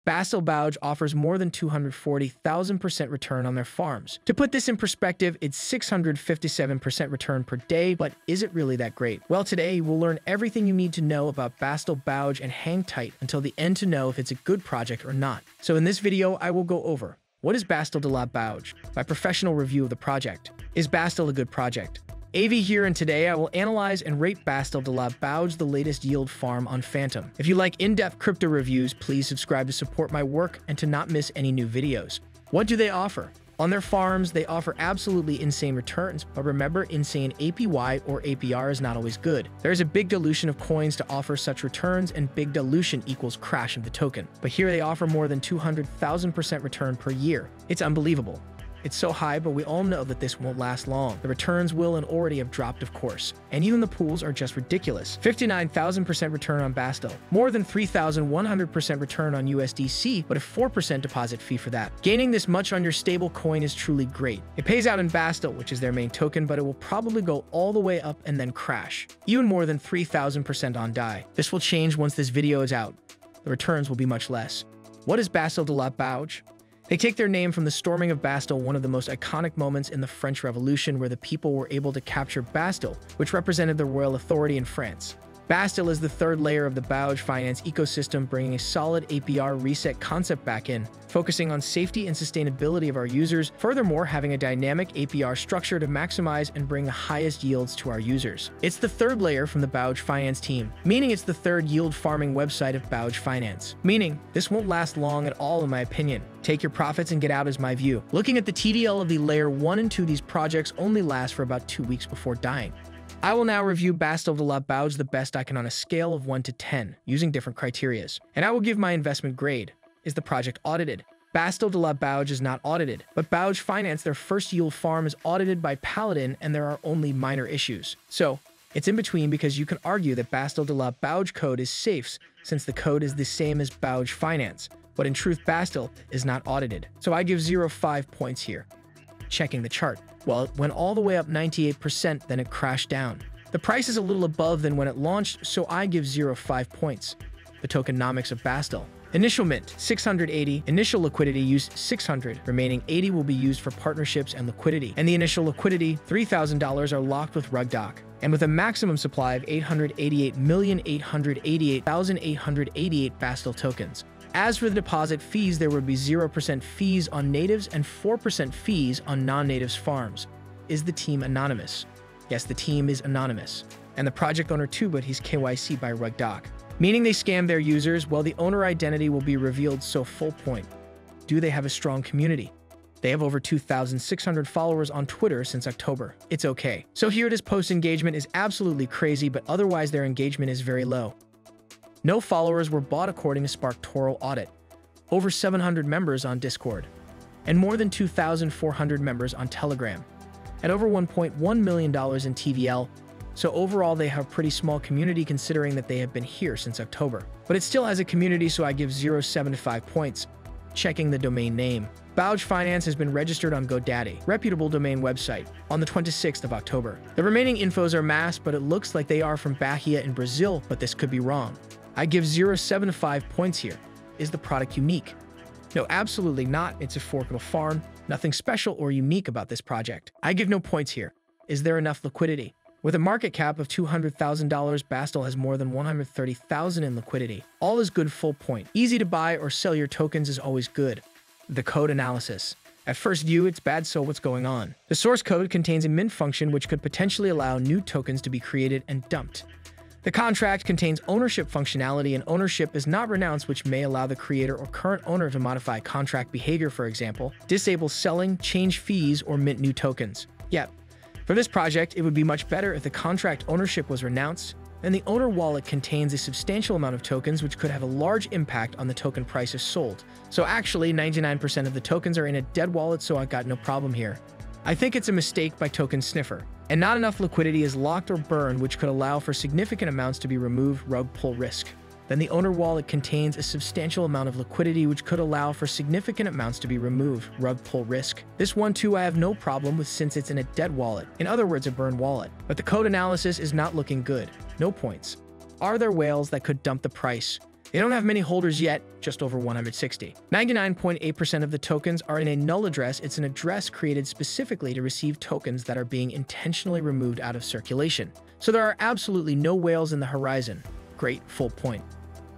Bastille Bouje offers more than 240,000% return on their farms. To put this in perspective, it's 657% return per day, but is it really that great? Well, today we'll learn everything you need to know about Bastille Bouje and hang tight until the end to know if it's a good project or not. So in this video, I will go over what is Bastille de La Bouje, my professional review of the project. Is Bastille a good project? AV here, and today I will analyze and rate Bastille de La Bouje, the latest yield farm on Fantom. If you like in-depth crypto reviews, please subscribe to support my work and to not miss any new videos. What do they offer? On their farms, they offer absolutely insane returns, but remember, insane APY or APR is not always good. There is a big dilution of coins to offer such returns, and big dilution equals crash of the token. But here they offer more than 200,000% return per year. It's unbelievable. It's so high, but we all know that this won't last long. The returns will and already have dropped, of course. And even the pools are just ridiculous. 59,000% return on Bastille. More than 3,100% return on USDC, but a 4% deposit fee for that. Gaining this much on your stable coin is truly great. It pays out in Bastille, which is their main token, but it will probably go all the way up and then crash. Even more than 3,000% on DAI. This will change once this video is out. The returns will be much less. What is Bastille de La Bouje? They take their name from the storming of Bastille, one of the most iconic moments in the French Revolution, where the people were able to capture Bastille, which represented the royal authority in France. Bastille is the third layer of the Bouje Finance ecosystem, bringing a solid APR reset concept back in, focusing on safety and sustainability of our users, furthermore having a dynamic APR structure to maximize and bring the highest yields to our users. It's the third layer from the Bouje Finance team, meaning it's the third yield farming website of Bouje Finance, meaning this won't last long at all in my opinion. Take your profits and get out is my view. Looking at the TDL of the layer 1 and 2, these projects only last for about 2 weeks before dying. I will now review Bastille de La Bouje the best I can on a scale of 1 to 10, using different criterias. And I will give my investment grade. Is the project audited? Bastille de La Bouje is not audited, but Bouje Finance, their first yield farm, is audited by Paladin, and there are only minor issues. So, it's in between, because you can argue that Bastille de La Bouje code is safe, since the code is the same as Bouje Finance. But in truth, Bastille is not audited. So I give 0.5 points here. Checking the chart. Well, it went all the way up 98%, then it crashed down. The price is a little above than when it launched, so I give 0.5 points. The tokenomics of Bastille. Initial mint, 680. Initial liquidity used 600. Remaining 80 will be used for partnerships and liquidity. And the initial liquidity, $3,000, are locked with RugDoc. And with a maximum supply of 888,888,888 Bastille tokens. As for the deposit fees, there would be 0% fees on natives and 4% fees on non-natives farms. Is the team anonymous? Yes, the team is anonymous. And the project owner too, but he's KYC by RugDoc. Meaning they scam their users. Well, the owner identity will be revealed, so full point. Do they have a strong community? They have over 2,600 followers on Twitter since October. It's okay. So here it is, post engagement is absolutely crazy, but otherwise their engagement is very low. No followers were bought according to SparkToro audit. Over 700 members on Discord. And more than 2,400 members on Telegram. At over $1.1 million in TVL. So overall they have a pretty small community considering that they have been here since October. But it still has a community, so I give 0.75 points. Checking the domain name. Bouje Finance has been registered on GoDaddy, reputable domain website, on the 26th of October. The remaining infos are masked, but it looks like they are from Bahia in Brazil, but this could be wrong. I give 0.75 points here. Is the product unique? No, absolutely not. It's a forkable farm. Nothing special or unique about this project. I give no points here. Is there enough liquidity? With a market cap of $200,000, Bastille has more than 130,000 in liquidity. All is good, full point. Easy to buy or sell your tokens is always good. The code analysis. At first view, it's bad, so what's going on? The source code contains a mint function which could potentially allow new tokens to be created and dumped. The contract contains ownership functionality, and ownership is not renounced, which may allow the creator or current owner to modify contract behavior, for example, disable selling, change fees, or mint new tokens. Yep. For this project, it would be much better if the contract ownership was renounced, and the owner wallet contains a substantial amount of tokens, which could have a large impact on the token prices sold. So actually, 99% of the tokens are in a dead wallet, so I got no problem here. I think it's a mistake by Token Sniffer. And not enough liquidity is locked or burned, which could allow for significant amounts to be removed, rug pull risk. Then the owner wallet contains a substantial amount of liquidity, which could allow for significant amounts to be removed, rug pull risk. This one too I have no problem with, since it's in a dead wallet, in other words a burned wallet. But the code analysis is not looking good. No points. Are there whales that could dump the price? They don't have many holders yet, just over 160. 99.8% of the tokens are in a null address. It's an address created specifically to receive tokens that are being intentionally removed out of circulation. So there are absolutely no whales in the horizon. Great, full point.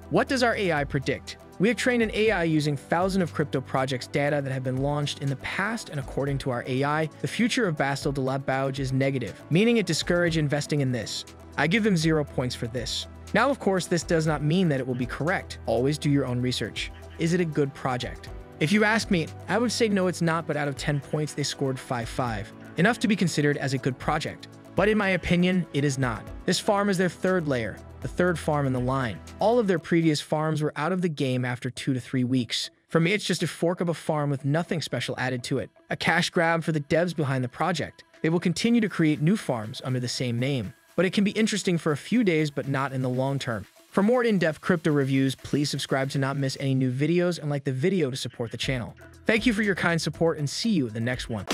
What does our AI predict? We have trained an AI using thousands of crypto projects' data that have been launched in the past, and according to our AI, the future of Bastille de La Bouje is negative, meaning it discourages investing in this. I give them 0 points for this. Now, of course, this does not mean that it will be correct. Always do your own research. Is it a good project? If you ask me, I would say no, it's not, but out of 10 points, they scored 5.5, enough to be considered as a good project. But in my opinion, it is not. This farm is their third layer, the third farm in the line. All of their previous farms were out of the game after 2 to 3 weeks. For me, it's just a fork of a farm with nothing special added to it. A cash grab for the devs behind the project. They will continue to create new farms under the same name. But it can be interesting for a few days, but not in the long term. For more in-depth crypto reviews, please subscribe to not miss any new videos and like the video to support the channel. Thank you for your kind support and see you in the next one.